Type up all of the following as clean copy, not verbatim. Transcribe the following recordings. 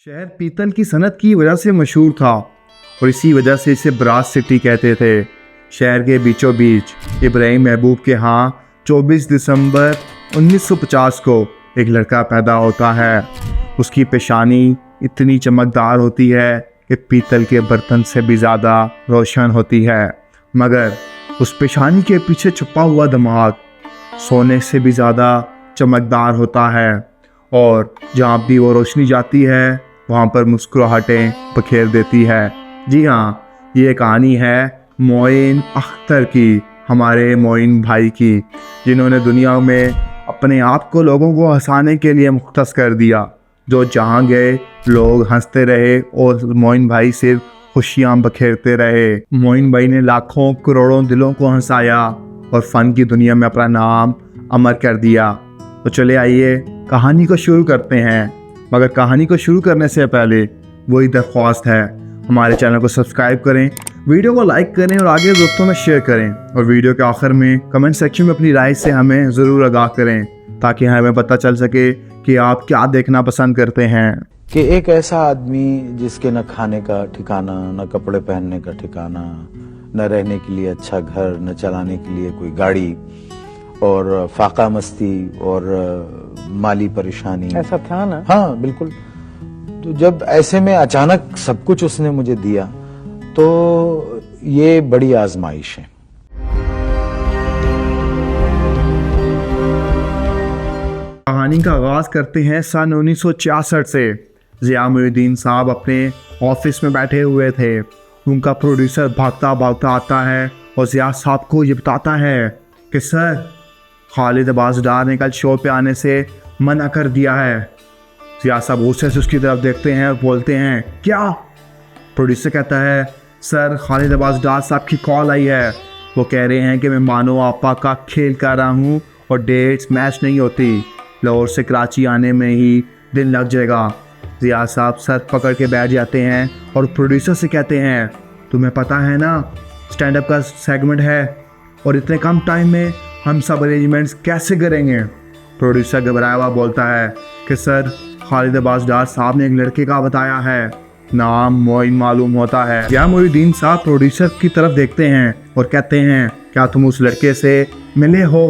शहर पीतल की सनत की वजह से मशहूर था और इसी वजह से इसे ब्रास सिटी कहते थे। शहर के बीचों बीच इब्राहिम महबूब के यहाँ 24 दिसंबर 1950 को एक लड़का पैदा होता है। उसकी पेशानी इतनी चमकदार होती है कि पीतल के बर्तन से भी ज़्यादा रोशन होती है, मगर उस पेशानी के पीछे छुपा हुआ दिमाग सोने से भी ज़्यादा चमकदार होता है और जहाँ भी वो रोशनी जाती है वहाँ पर मुस्कुराहटें बखेर देती है। जी हाँ, ये कहानी है मोइन अख्तर की, हमारे मोइन भाई की, जिन्होंने दुनिया में अपने आप को लोगों को हंसाने के लिए मुख्तस कर दिया। जो जहाँ गए लोग हंसते रहे और मोइन भाई सिर्फ खुशियाँ बखेरते रहे। मोइन भाई ने लाखों करोड़ों दिलों को हंसाया और फ़न की दुनिया में अपना नाम अमर कर दिया। तो चले आइए कहानी को शुरू करते हैं, मगर कहानी को शुरू करने से पहले वही दरख्वास्त है, हमारे चैनल को सब्सक्राइब करें, वीडियो को लाइक करें और आगे दोस्तों में शेयर करें और वीडियो के आखिर में कमेंट सेक्शन में अपनी राय से हमें ज़रूर आगाह करें ताकि हमें पता चल सके कि आप क्या देखना पसंद करते हैं। कि एक ऐसा आदमी जिसके न खाने का ठिकाना, न कपड़े पहनने का ठिकाना, न रहने के लिए अच्छा घर, न चलाने के लिए कोई गाड़ी, और फाका मस्ती और माली परेशानी, ऐसा था ना। हाँ बिल्कुल। तो जब ऐसे में अचानक सब कुछ उसने मुझे दिया तो ये बड़ी आजमाइश है। कहानी का आगाज़ करते हैं सन 1966 से। ज़िया मुहिउद्दीन साहब अपने ऑफिस में बैठे हुए थे। उनका प्रोड्यूसर भागता भागता आता है और ज़िया साहब को ये बताता है कि सर, खालिद अब्बास डार ने कल शो पे आने से मना कर दिया है। ज़िया साहब गुस्से से उसकी तरफ देखते हैं और बोलते हैं, क्या? प्रोड्यूसर कहता है, सर खालिद अब्बास डार साहब की कॉल आई है। वो कह रहे हैं कि मैं मानो आपा का खेल कर रहा हूँ और डेट्स मैच नहीं होती। लाहौर से कराची आने में ही दिन लग जाएगा। ज़िया साहब सर पकड़ के बैठ जाते हैं और प्रोड्यूसर से कहते हैं, तुम्हें पता है ना स्टैंड अप का सेगमेंट है और इतने कम टाइम में हम सब अरेंजमेंट्स कैसे करेंगे? प्रोड्यूसर घबराया हुआ बोलता है कि सर खालिद अब्बास डार साहब ने एक लड़के का बताया है, नाम मोइन मालूम होता है। ज़िया मुहिउद्दीन साहब प्रोड्यूसर की तरफ देखते हैं और कहते हैं, क्या तुम उस लड़के से मिले हो?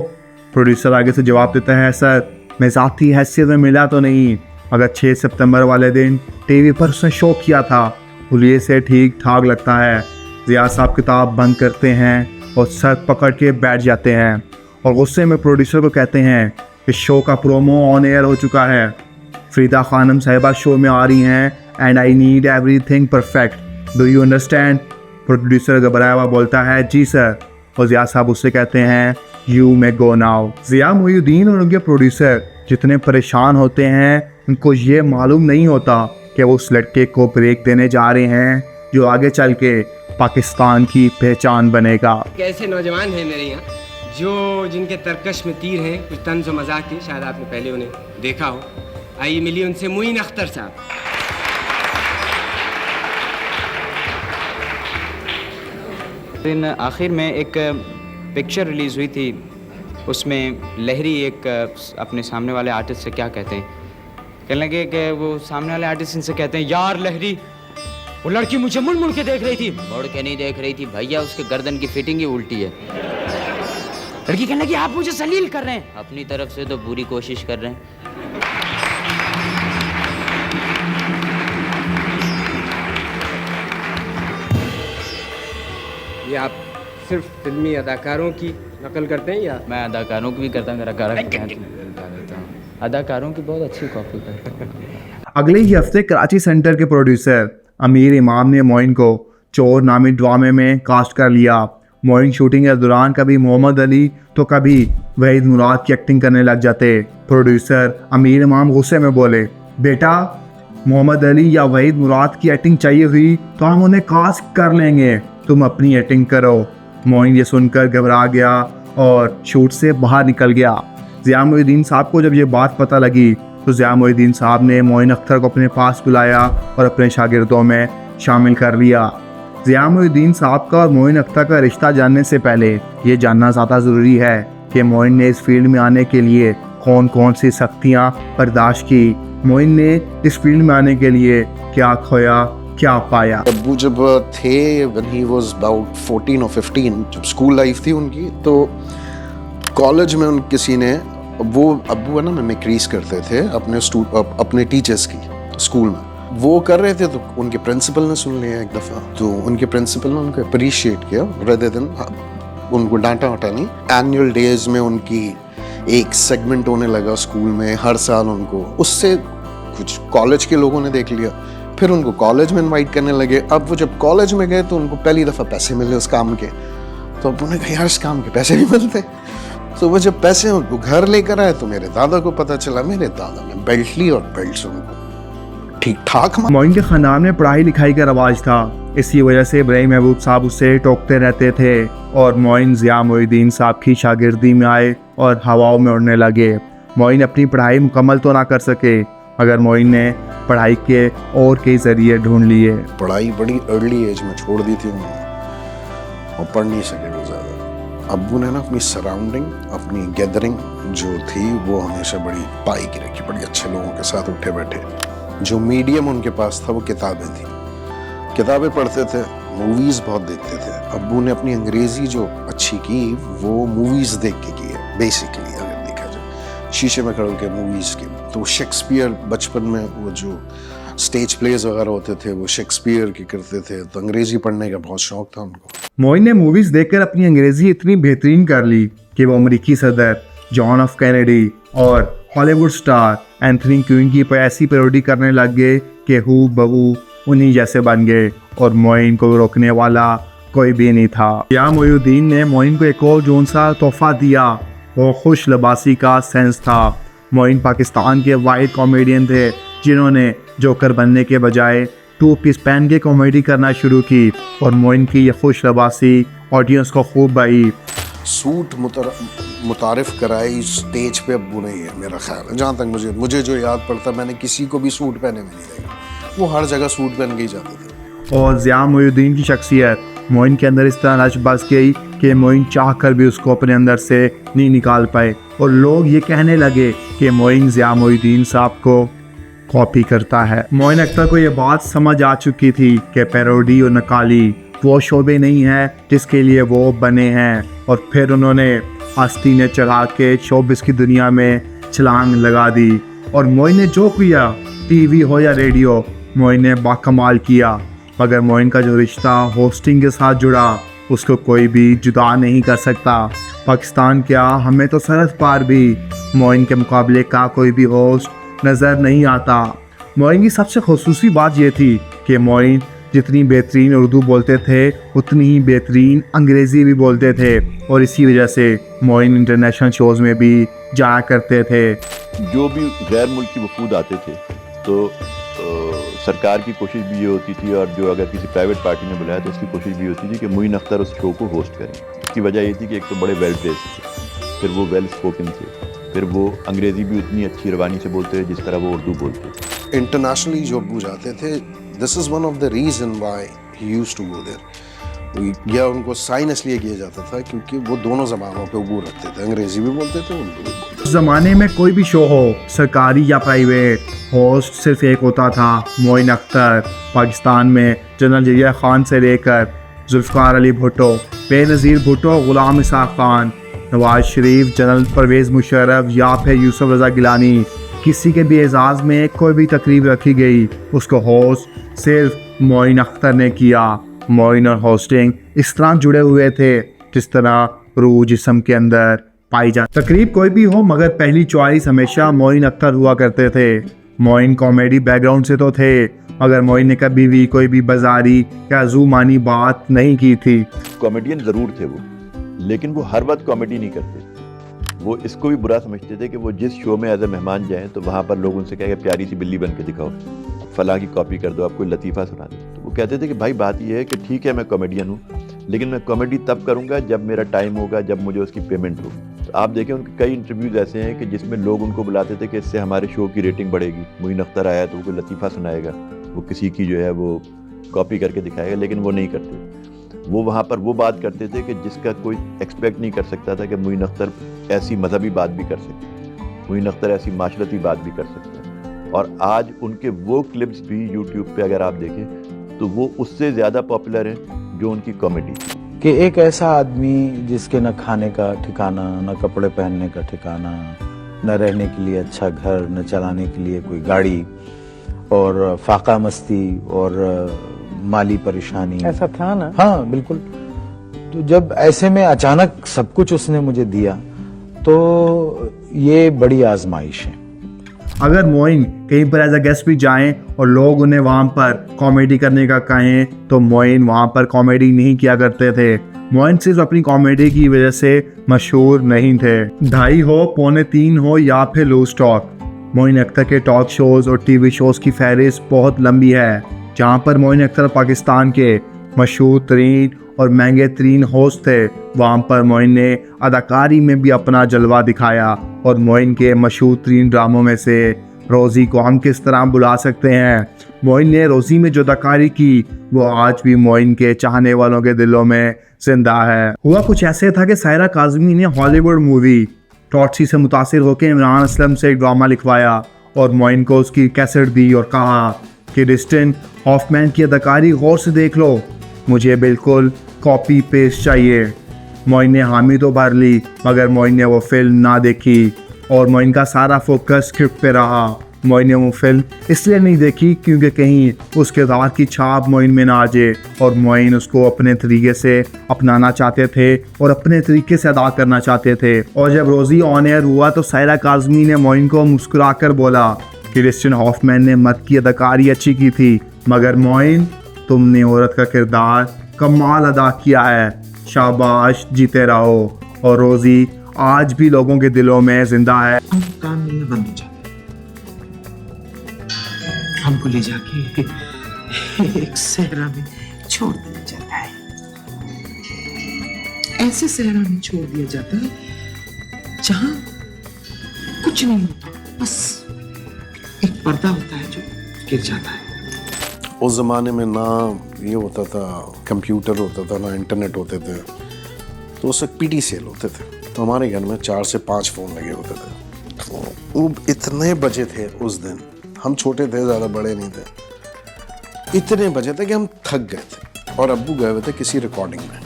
प्रोड्यूसर आगे से जवाब देता है, सर मैं ज़ाती हैसियत में मिला तो नहीं, मगर 6 सितंबर वाले दिन टीवी पर उसने शो किया था, पुलिस से ठीक ठाक लगता है। ज़िया साहब किताब बंद करते हैं और सर पकड़ के बैठ जाते हैं और गुस्से में प्रोड्यूसर को कहते हैं कि शो का प्रोमो ऑन एयर हो चुका है, फरीदा खानम साहिबा शो में आ रही हैं and I need everything perfect, do you understand? Producer घबराया हुआ बोलता है, जी सर। और ज़िया साहब उससे कहते हैं, you may go now. Zia Mohiuddin और उनके प्रोड्यूसर जितने परेशान होते हैं, उनको ये मालूम नहीं होता कि वो उस लड़के को ब्रेक देने जा रहे हैं जो आगे चल के पाकिस्तान की पहचान बनेगा। कैसे नौजवान हैं मेरे यहाँ जो जिनके तरकश में तीर हैं, कुछ तंज़ व मज़ाक के, शायद आपने पहले उन्हें देखा हो। आइए मिलिए उनसे, मोइन अख्तर साहब। दिन आखिर में एक पिक्चर रिलीज़ हुई थी, उसमें लहरी एक अपने सामने वाले आर्टिस्ट से क्या कहते हैं, कहने लगे कि वो सामने वाले आर्टिस्ट इनसे कहते हैं, यार लहरी, वो लड़की मुझे मुड़ मुड़ के देख रही थी। मुड़ के नहीं देख रही थी भैया, उसके गर्दन की फिटिंग ही उल्टी है। लड़की कहने लगी, आप मुझे सलील कर रहे हैं। अपनी तरफ से तो पूरी कोशिश कर रहे हैं। ये आप सिर्फ फिल्मी अदाकारों की नकल करते हैं या? मैं अदाकारों की भी करता हूँ, अदाकारों की बहुत अच्छी कॉपी करता हूँ। अगले ही हफ्ते कराची सेंटर के प्रोड्यूसर अमीर इमाम ने मोइन को चोर नामी ड्रामे में कास्ट कर लिया। मोइन शूटिंग के दौरान कभी मोहम्मद अली तो कभी वहीद मुराद की एक्टिंग करने लग जाते। प्रोड्यूसर अमीर इमाम गुस्से में बोले, बेटा मोहम्मद अली या वहीद मुराद की एक्टिंग चाहिए हुई तो हम उन्हें कास्ट कर लेंगे, तुम अपनी एक्टिंग करो। मोइन ये सुनकर घबरा गया और शूट से बाहर निकल गया। ज़िया मुहिउद्दीन साहब को जब ये बात पता लगी तो ज़िया मुहिउद्दीन साहब ने मोइन अख्तर को अपने पास बुलाया और अपने शागिर्दों में शामिल कर लिया। ज़िया मुहिउद्दीन साहब का और मोइन अख्तर का रिश्ता जानने से पहले ये जानना ज़्यादा ज़रूरी है कि मोइन ने इस फील्ड में आने के लिए कौन कौन सी सख्तियाँ बर्दाश्त की। मोइन ने इस फील्ड में आने के लिए क्या खोया क्या पाया। अब्बू जब थे when he was about 14 और 15, जब स्कूल लाइफ थी उनकी, तो कॉलेज में उन किसी ने, वो अब्बू है ना मिमिक्रीज करते थे अपने टीचर्स की स्कूल में, वो कर रहे थे तो उनके प्रिंसिपल ने सुन लिया एक दफ़ा, तो उनके प्रिंसिपल ने उनको अप्रिशिएट किया रेदर देन उनको डांटा वाटा नहीं। एनुअल डेज में उनकी एक सेगमेंट होने लगा स्कूल में हर साल उनको, उससे कुछ कॉलेज के लोगों ने देख लिया, फिर उनको कॉलेज में इनवाइट करने लगे। अब वो जब कॉलेज में गए तो उनको पहली दफ़ा पैसे मिले उस काम के, तो अब उन्हें कहा यार इस काम के पैसे भी मिलते। तो वो जब पैसे उनको घर लेकर आए तो मेरे दादा को पता चला, मेरे दादा ने बेल्ट ली और बेल्ट से उनको ठीक ठाक। मोइन के ख़ानदान में पढ़ाई लिखाई का रवाज था, इसी वजह से इब्राहिम महबूब साहब उससे टोकते रहते थे और मोइन ज़िया मोइनुद्दीन साहब की शागिर्दी में आए और हवाओं में उड़ने लगे। मोइन अपनी पढ़ाई मुकम्मल तो ना कर सके, मगर मोइन ने पढ़ाई के और कई ज़रिए ढूंढ लिए। पढ़ाई बड़ी अर्ली एज में छोड़ दी थी उन्होंने और पढ़ नहीं सके वो ज़्यादा। अब्बू ने ना अपनी सराउंडिंग, अपनी गैदरिंग जो थी वो हमेशा बड़ी पाई की रखी, बड़ी अच्छे लोगों के साथ उठे बैठे। जो मीडियम उनके पास था वो किताबें थी, किताबें पढ़ते थे, मूवीज़ बहुत देखते थे। अब्बू ने अपनी अंग्रेज़ी जो अच्छी की वो मूवीज़ देख के की है बेसिकली, अगर देखा जाए शीशे में खड़े के मूवीज़ की। तो शेक्सपियर बचपन में वो जो स्टेज प्लेज वगैरह होते थे वो शेक्सपियर की करते थे, तो अंग्रेज़ी पढ़ने का बहुत शौक था उनको। मोइन ने मूवीज़ देखकर अपनी अंग्रेज़ी इतनी बेहतरीन कर ली कि वो अमेरिकी सदर जॉन एफ कैनेडी और हॉलीवुड स्टार एंथनी क्वीन की ऐसी पैरोडी करने लग गए कि हू बहू उन्हीं जैसे बन गए और मोइन को रोकने वाला कोई भी नहीं था। ज़िया मोइनुद्दीन ने मोइन को एक और जोन सा तोहफा दिया, वो खुश लबासी का सेंस था। मोइन पाकिस्तान के वाइड कॉमेडियन थे जिन्होंने जोकर बनने के बजाय टू पीस पहन के कॉमेडी करना शुरू की और मोइन की यह खुश लबासी ऑडियंस को खूब भाई। सूट मुतारिफ कराई स्टेज पे अब्बू ने, है मेरा ख्याल है, जहाँ तक मुझे जो याद पड़ता, मैंने किसी को भी सूट पहने में नहीं देखा, वो हर जगह सूट पहन के ही जाते थे। और ज़िया मोइनुद्दीन की शख्सियत मोइन के अंदर इस तरह नच बस गई कि मोइन चाह कर भी उसको अपने अंदर से नहीं निकाल पाए और लोग ये कहने लगे कि मोइन ज़िया मोइनुद्दीन साहब को कॉपी करता है। मोइन अख्तर को ये बात समझ आ चुकी थी कि पैरोडी और नकाली वो शोबे नहीं है जिसके लिए वो बने हैं, और फिर उन्होंने आस्ती ने चढ़ा के शोबिस की दुनिया में छलांग लगा दी। और मोइन ने जो किया, टीवी हो या रेडियो, मोइन ने बाकमाल किया। मगर मोइन का जो रिश्ता होस्टिंग के साथ जुड़ा उसको कोई भी जुदा नहीं कर सकता। पाकिस्तान क्या, हमें तो सरहद पार भी मोइन के मुकाबले का कोई भी होस्ट नज़र नहीं आता। मोइन की सबसे खुसूसी बात यह थी कि मोइन जितनी बेहतरीन उर्दू बोलते थे उतनी ही बेहतरीन अंग्रेज़ी भी बोलते थे, और इसी वजह से मोइन इंटरनेशनल शोज़ में भी जाया करते थे। जो भी गैर मुल्की वफूद आते थे तो सरकार की कोशिश भी ये होती थी, और जो अगर किसी प्राइवेट पार्टी ने बुलाया तो उसकी कोशिश भी होती थी कि मोइन अख्तर उस शो को होस्ट करें। इसकी वजह ये थी कि एक तो बड़े वेल ड्रेस्ड थे, फिर वो वेल स्पोकन थे, फिर वो अंग्रेज़ी भी उतनी अच्छी रवानी से बोलते थे जिस तरह वो उर्दू बोलते थे। इंटरनेशनली जो अब्बू जाते थे, this is one of the reason why he used to go there. या उनको साइन इसलिए किया जाता था क्योंकि वो दोनों ज़बानों पे अबूर रखते थे, अंग्रेज़ी भी बोलते थे, उर्दू भी बोलते थे। उस ज़माने में कोई भी शो हो, सरकारी या प्राइवेट, होस्ट सिर्फ एक होता था, मोइन अख्तर। पाकिस्तान में जनरल जहिया खान से लेकर जुल्फ़िकार अली भुट्टो, बेनज़ीर भुट्टो, ग़ुलाम इसाक़ खान, नवाज शरीफ, जनरल परवेज़ मुशर्रफ या फिर यूसुफ रज़ा गिलानी, किसी के भी एजाज़ में कोई भी तकरीब रखी गई, उसको होस्ट सिर्फ मोइन अख्तर ने किया। मोइन और होस्टिंग इस तरह जुड़े हुए थे जिस तरह रूह जिस्म के अंदर पाई जाती। तकरीब कोई भी हो, मगर पहली चॉइस हमेशा मोइन अख्तर हुआ करते थे। मोइन कॉमेडी बैकग्राउंड से तो थे, मगर मोइन ने कभी भी कोई भी बाजारी या ज़ूमानी बात नहीं की थी। कॉमेडियन ज़रूर थे वो, लेकिन वो हर वक्त कॉमेडी नहीं करते। वो इसको भी बुरा समझते थे कि वो जिस शो में एज ए मेहमान जाएँ तो वहाँ पर लोग उनसे कहें कि प्यारी सी बिल्ली बन के दिखाओ, फलां की कॉपी कर दो, आप कोई लतीफ़ा सुना दो। तो वो कहते थे कि भाई बात ये है कि ठीक है मैं कॉमेडियन हूँ, लेकिन मैं कॉमेडी तब करूँगा जब मेरा टाइम होगा, जब मुझे उसकी पेमेंट होगी। तो आप देखें उनके कई इंटरव्यूज़ ऐसे हैं कि जिसमें लोग उनको बुलाते थे कि इससे हमारे शो की रेटिंग बढ़ेगी। मोइन अख्तर आया तो वो कोई लतीफ़ा सुनाएगा, वो किसी की जो है वो कॉपी करके दिखाएगा, लेकिन वो नहीं करते। वो वहाँ पर वो बात करते थे कि जिसका कोई एक्सपेक्ट नहीं कर सकता था कि मोइन अख्तर ऐसी मजहबी बात भी कर सकते, मोइन अख्तर ऐसी माशरती बात भी कर सकता है। और आज उनके वो क्लिप्स भी यूट्यूब पे अगर आप देखें तो वो उससे ज़्यादा पॉपुलर हैं जो उनकी कॉमेडी। कि एक ऐसा आदमी जिसके न खाने का ठिकाना, न कपड़े पहनने का ठिकाना, न रहने के लिए अच्छा घर, न चलाने के लिए कोई गाड़ी, और फाका मस्ती और माली परेशानी, ऐसा था ना। हाँ बिल्कुल। तो जब ऐसे में अचानक सब कुछ उसने मुझे दिया तो ये बड़ी आजमाइश है। अगर मोइन कहीं पर एज अ गेस्ट भी जाएं और लोग उन्हें वहाँ पर कॉमेडी करने का कहें तो मोइन वहाँ पर कॉमेडी नहीं किया करते थे। मोइन सिर्फ अपनी कॉमेडी की वजह से मशहूर नहीं थे। 2.5 हो, 2.25 हो या फिर लूज टॉक, मोइन अख्तर के टॉक शोज़ और टीवी शोज़ की फहरिस्त बहुत लंबी है, जहाँ पर मोइन अख्तर पाकिस्तान के मशहूर तरीन और महंगे तरीन होस्ट थे। वहाँ पर मोइन ने अदाकारी में भी अपना जलवा दिखाया और मोइन के मशहूर तरीन ड्रामों में से रोज़ी को हम किस तरह बुला सकते हैं। मोइन ने रोज़ी में जो अदाकारी की वो आज भी मोइन के चाहने वालों के दिलों में जिंदा है। हुआ कुछ ऐसे था कि सायरा काज़मी ने हॉलीवुड मूवी टॉर्ची से मुतासिर होकर इमरान असलम से एक ड्रामा लिखवाया और मोइन को उसकी कैसेट दी और कहा कि डिस्टिन हॉफमैन की अदाकारी गौर से देख लो, मुझे बिल्कुल कॉपी पेस्ट चाहिए। मोइन ने हामी तो भर ली मगर मोइन ने वो फिल्म ना देखी और मोइन का सारा फोकस स्क्रिप्ट पे रहा। मोइन ने वो फिल्म इसलिए नहीं देखी क्योंकि कहीं उस किरदार की छाप मोइन में ना आ जाए और मोइन उसको अपने तरीके से अपनाना चाहते थे और अपने तरीके से अदा करना चाहते थे। और जब रोज़ी ऑन एयर हुआ तो सायरा काज़मी ने मोइन को मुस्कुरा कर बोला कि डिस्टिन हॉफमैन ने मर्द की अदाकारी अच्छी की थी मगर मोइन तुमने औरत का किरदार कमाल अदा किया है, शाबाश, जीते रहो। और रोज़ी आज भी लोगों के दिलों में जिंदा है। काम मिलना बंद हो जाता है, हमको ले जाके एक सहरा में छोड़ दिया जाता है। ऐसे सहरा में छोड़ दिया जाता है जहां कुछ नहीं होता, बस एक पर्दा होता है जो गिर जाता है। उस ज़माने में ना ये होता था, कंप्यूटर होता था, ना इंटरनेट होते थे, तो उस वक्त पीटी सेल होते थे। तो हमारे घर में 4 से 5 फ़ोन लगे होते थे। तो वो इतने बजे थे उस दिन, हम छोटे थे, ज़्यादा बड़े नहीं थे, इतने बजे थे कि हम थक गए थे और अब्बू गए हुए थे किसी रिकॉर्डिंग में।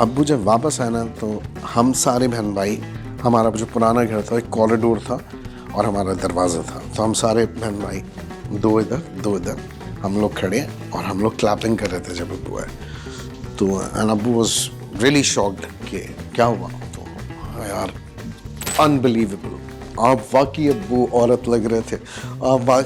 अब्बू जब वापस आए ना तो हम सारे बहन भाई, हमारा जो पुराना घर था एक कॉरिडोर था और हमारा दरवाज़ा था, तो हम सारे बहन भाई 2 इधर 2 इधर, हम लोग खड़े और हम लोग क्लैपिंग कर रहे थे जब अब्बू आए। तो एंड अब्बू वाज रियली शॉक्ड कि क्या हुआ। तो यार अनबिलीवेबल, आप वाकई अब्बू औरत लग रहे थे।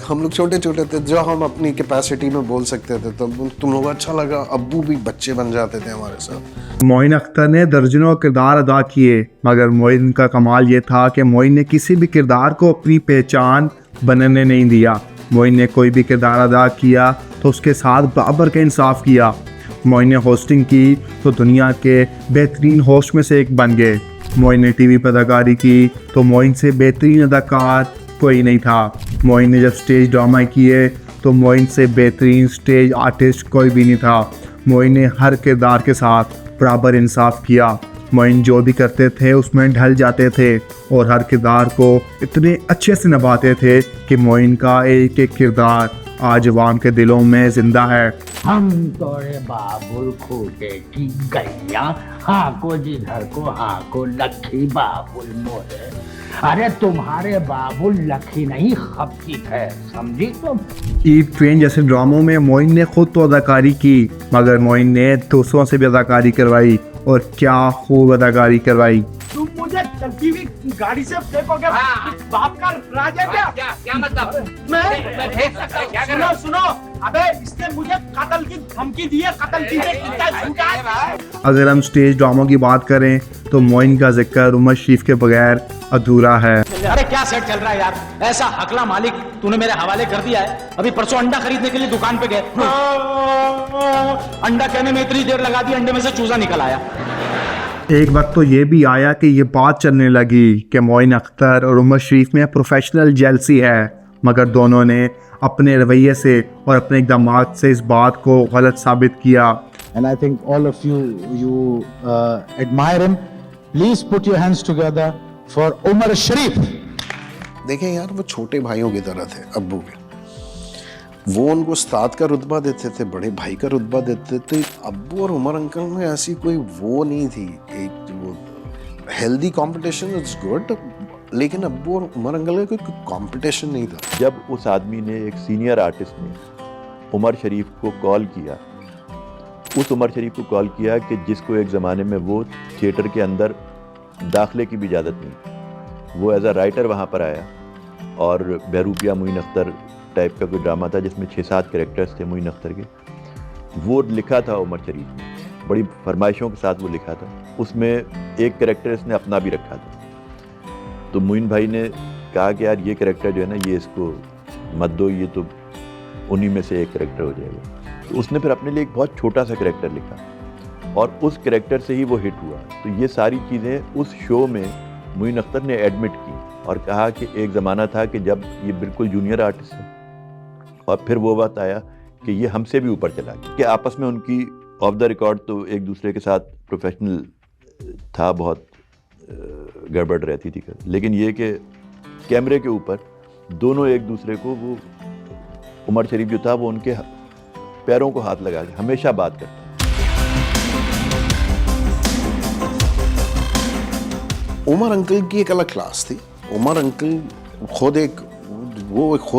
हम लोग छोटे छोटे थे, जो हम अपनी कैपेसिटी में बोल सकते थे, तो तुम लोग अच्छा लगा, अब्बू भी बच्चे बन जाते थे हमारे साथ। मोइन अख्तर ने दर्जनों किरदार अदा किए मगर मोइन का कमाल ये था कि मोइन ने किसी भी किरदार को अपनी पहचान बनने नहीं दिया। मोइन ने कोई भी किरदार अदा किया तो उसके साथ बराबर का इंसाफ किया। मोइन ने होस्टिंग की तो दुनिया के बेहतरीन होस्ट में से एक बन गए। मोइन ने टीवी पर अदाकारी की तो मोइन से बेहतरीन अदाकार कोई नहीं था। मोइन ने जब स्टेज ड्रामा किए तो मोइन से बेहतरीन स्टेज आर्टिस्ट कोई भी नहीं था। मोइन ने हर किरदार के साथ बराबर इंसाफ किया। मोइन जो भी करते थे उसमें ढल जाते थे और हर किरदार को इतने अच्छे से निभाते थे कि मोइन का एक एक किरदार आज अवाम के दिलों में जिंदा है। हम तोरे बाबुल खूटे की गैया, हाको जिधर को हाको लखी बाबुल मोरे। अरे तुम्हारे बाबुल लखी नहीं खपती है, समझी तुम? ईद ट्रेन जैसे ड्रामों में मोइन ने खुद तो अदाकारी की मगर मोइन ने दूसरों से भी अदाकारी करवाई और क्या खूब अदाकारी करवाई। तुम मुझे चलती हुई गाड़ी से फेंकोगे? बाप का राज है क्या मतलब? मैं सुनो, अबे इसने मुझे कत्ल की धमकी दी है, कत्ल की कितना झूठा है। अगर हम स्टेज ड्रामों की बात करें तो मोइन का जिक्र उमर शरीफ के बगैर अधूरा है। अरे क्या सेट चल रहा है यार, ऐसा हकला मालिक तूने मेरे हवाले कर दिया है। अभी परसों अंडा खरीदने के लिए दुकान पे गए, अंडा कहने में इतनी देर लगा दी, अंडे में से चूजा निकल आया। एक वक्त तो ये भी आया कि ये बात चलने लगी कि मोइन अख्तर और उमर शरीफ में प्रोफेशनल जेलसी है मगर दोनों ने अपने रवैये से और अपने इक़दामात से इस बात को गलत साबित किया। And I think all of you admire him. Please put your hands together for Umar Sharif. देखें यार, वो छोटे भाइयों की तरह थे अब्बू के। वो उनको उस्ताद का रुतबा देते थे, बड़े भाई का रुतबा देते थे। अब्बू और उमर अंकल में ऐसी कोई वो नहीं थी, एक वो हेल्दी कंपटीशन इज गुड, लेकिन अब्बू और उमर अंकल का कोई कंपटीशन नहीं था। जब उस आदमी ने, एक सीनियर आर्टिस्ट ने उमर शरीफ को कॉल किया, उस उमर शरीफ को कॉल किया कि जिसको एक ज़माने में वो थिएटर के अंदर दाखिले की भी इजाज़त नहीं, वो एज अ राइटर वहाँ पर आया और बहरूपिया मोइन अख्तर टाइप का कोई ड्रामा था जिसमें 6-7 कैरेक्टर्स थे मोइन अख्तर के, वो लिखा था उमर शरीफ ने, बड़ी फरमाइशों के साथ वो लिखा था। उसमें एक कैरेक्टर इसने अपना भी रखा था। तो मोइन भाई ने कहा कि यार ये कैरेक्टर जो है ना, ये इसको मत दो, ये तो उन्हीं में से एक कैरेक्टर हो जाएगा। तो उसने फिर अपने लिए एक बहुत छोटा सा कैरेक्टर लिखा और उस कैरेक्टर से ही वो हिट हुआ। तो ये सारी चीज़ें उस शो में मोइन अख्तर ने एडमिट की और कहा कि एक ज़माना था कि जब ये बिल्कुल जूनियर आर्टिस्ट थे और फिर वो बात आया कि ये हमसे भी ऊपर चला गया। कि आपस में उनकी ऑफ द रिकॉर्ड तो एक दूसरे के साथ प्रोफेशनल था, बहुत गड़बड़ रहती थी, लेकिन ये कि कैमरे के ऊपर दोनों एक दूसरे को, वो उमर शरीफ जो था वो उनके पैरों को हाथ लगा के हमेशा बात करता। उमर अंकल की एक अलग क्लास थी। उमर अंकल खुद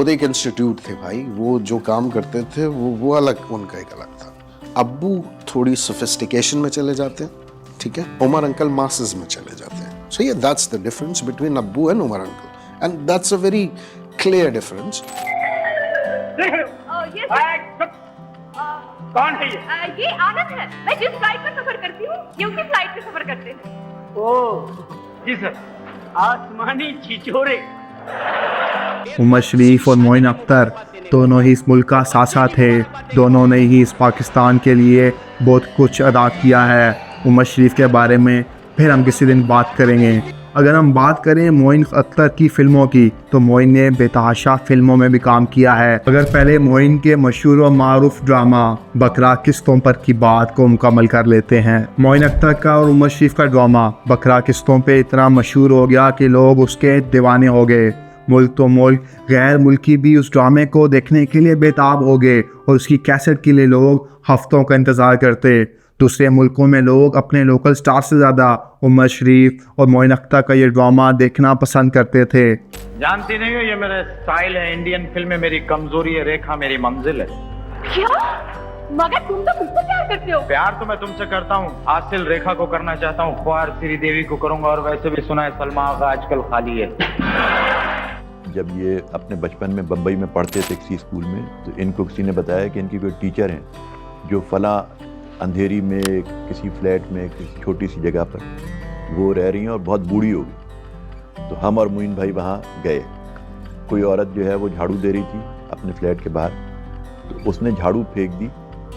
एक इंस्टीट्यूट थे भाई। वो जो काम करते थे वो अलग, उनका एक अलग था। अब्बू थोड़ी सोफिस्टिकेशन में चले जाते हैं, ठीक है, उमर अंकल मासेस में चले जाते हैं। सो ये दैट्स द डिफरेंस बिटवीन अब्बू and Umar uncle, and that's a very clear difference. कौन है ये? ये आनंद है। मैं जिस फ्लाइट में सफर करती हूँ ये उसी फ्लाइट में सफर करते हैं। ओह जी सर, आसमानी छिछोरे। उमर शरीफ और मोइन अख्तर दोनों ही इस मुल्क का सासा थे। दोनों ने ही इस पाकिस्तान के लिए बहुत कुछ अदा किया है। उमर शरीफ के बारे में फिर हम किसी दिन बात करेंगे। अगर हम बात करें मोइन अख्तर की फ़िल्मों की, तो मोइन ने बेतहाशा फ़िल्मों में भी काम किया है। अगर पहले मोइन के मशहूर और मारूफ ड्रामा बकरा किस्तों पर की बात को मुकम्मल कर लेते हैं। मोइन अख्तर का और उमर शरीफ का ड्रामा बकरा किस्तों पे इतना मशहूर हो गया कि लोग उसके दीवाने हो गए। मुल्क तो मुल्क, गैर मुल्की भी उस ड्रामे को देखने के लिए बेताब हो गए और उसकी कैसेट के लिए लोग हफ्तों का इंतज़ार करते। दूसरे मुल्कों में लोग अपने लोकल स्टार से ज़्यादा उमर शरीफ और मोइन अख्तर का ये ड्रामा देखना पसंद करते थे। जानती नहीं हो, ये मेरा स्टाइल है। इंडियन फिल्म में मेरी कमजोरी है, रेखा मेरी मंजिल है। क्या? मगर तुम तो मुझसे प्यार करते हो। प्यार तो मैं तुमसे करता हूँ, हासिल रेखा को करना चाहता हूँ, ख्वार श्रीदेवी को करूंगा, और वैसे भी सुना है सलमा आगा आजकल खाली है। जब ये अपने बचपन में बम्बई में पढ़ते थे किसी स्कूल में, तो इनको किसी ने बताया कि इनकी कोई टीचर हैं जो फला अंधेरी में किसी फ्लैट में किसी छोटी सी जगह पर वो रह रही हैं और बहुत बूढ़ी हो गई। तो हम और मोइन भाई वहाँ गए। कोई औरत जो है वो झाड़ू दे रही थी अपने फ्लैट के बाहर, तो उसने झाड़ू फेंक दी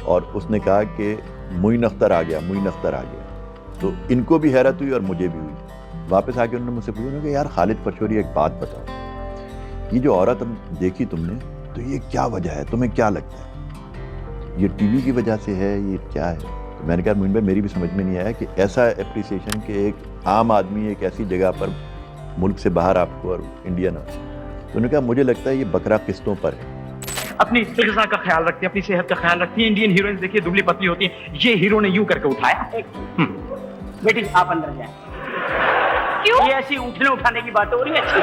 और उसने कहा कि मोइन अख्तर आ गया, मोइन अख्तर आ गया। तो इनको भी हैरत हुई और मुझे भी हुई। वापस आके उन्होंने मुझसे पूछा कि यार खालिद पशौरी, एक बात बताओ, ये जो औरत हम देखी तुमने, तो ये क्या वजह है, तुम्हें क्या लगता है, ये टीवी की वजह से है, ये क्या है? तो मैंने कहा मोइन भाई, मेरी भी समझ में नहीं आया कि ऐसा एप्रिसिएशन कि एक आम आदमी एक ऐसी जगह पर, मुल्क से बाहर आपको, और इंडियन हो। तो उन्होंने कहा मुझे लगता है ये बकरा किस्तों पर है। अपनी ग़िज़ा का ख्याल रखती है, अपनी सेहत का ख्याल रखती है। इंडियन हीरोइंस देखिए दुबली पतली होती है, ये हीरो ने यूं करके उठाया। बेटी आप अंदर जाए। क्यों? ये ऐसी उठने उठाने की बात हो रही है। अच्छी।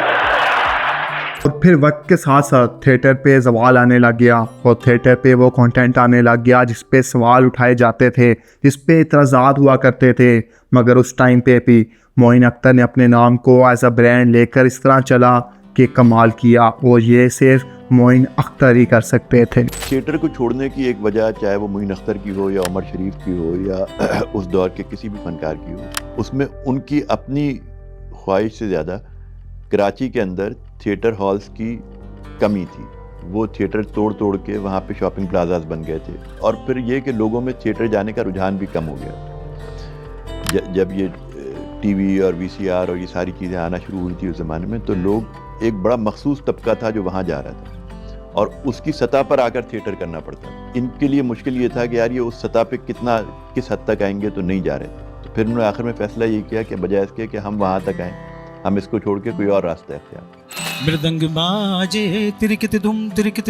और फिर वक्त के साथ साथ थिएटर पे सवाल आने लग गया और थिएटर पे वो कंटेंट आने लग गया जिस पे सवाल उठाए जाते थे, जिस पे इतराज़ात हुआ करते थे। मगर उस टाइम पे भी मोइन अख्तर ने अपने नाम को एज अ ब्रांड लेकर इस तरह चला कि कमाल किया, और ये सिर्फ मोइन अख्तर ही कर सकते थे। थिएटर को छोड़ने की एक वजह, चाहे वो मोइन अख्तर की हो या उमर शरीफ की हो या उस दौर के किसी भी फनकार की हो, उसमें उनकी अपनी ख्वाहिश से ज़्यादा कराची के अंदर थिएटर हॉल्स की कमी थी। वो थिएटर तोड़ तोड़ के वहाँ पे शॉपिंग प्लाजाज बन गए थे, और फिर ये कि लोगों में थिएटर जाने का रुझान भी कम हो गया। जब ये टीवी और वीसीआर और ये सारी चीज़ें आना शुरू हुई थी उस ज़माने में, तो लोग, एक बड़ा मखसूस तबका था जो वहाँ जा रहा था और उसकी सतह पर आकर थिएटर करना पड़ता। इनके लिए मुश्किल ये था कि यार ये उस सतह पे किस हद तक आएंगे, तो नहीं जा रहे। तो फिर उन्होंने आखिर में फ़ैसला ये किया कि बजाय इसके कि हम वहाँ तक आएँ, हम इसको छोड़ के कोई और रास्ता अख्तियार करें। मृदंग बाजे तिरकित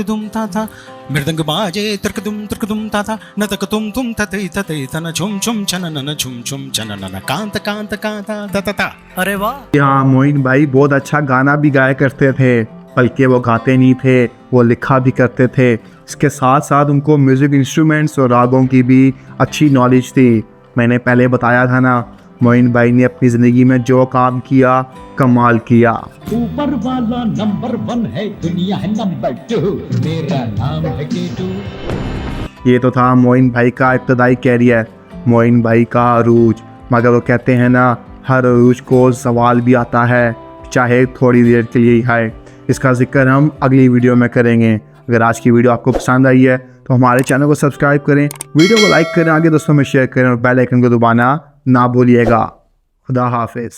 दुम था मृदंग बाजे तिरक दुम था न तक तुम ततई ततई तना छुम छुम छनन छुम छुम छनन कांत कांत कांता ता। अरे वाह। हाँ, मोइन भाई बहुत अच्छा गाना भी गाया करते थे, बल्कि वो गाते नहीं थे, वो लिखा भी करते थे। इसके साथ साथ उनको म्यूज़िक इंस्ट्रूमेंट्स और रागों की भी अच्छी नॉलेज थी। मैंने पहले बताया था ना, मोइन भाई ने अपनी ज़िंदगी में जो काम किया कमाल किया। ऊपर वाला नंबर 1 है, दुनिया है नंबर 2, मेरा नाम है केटू। ये तो था मोइन भाई का इब्तदाई कैरियर, मोइन भाई का अरूज। मगर वो कहते हैं ना, हर अरूज को सवाल भी आता है, चाहे थोड़ी देर के लिए ही है। इसका जिक्र हम अगली वीडियो में करेंगे। अगर आज की वीडियो आपको पसंद आई है तो हमारे चैनल को सब्सक्राइब करें, वीडियो को लाइक करें, आगे दोस्तों में शेयर करें और बेल आइकन को दबाना ना भूलिएगा। खुदा हाफिज़।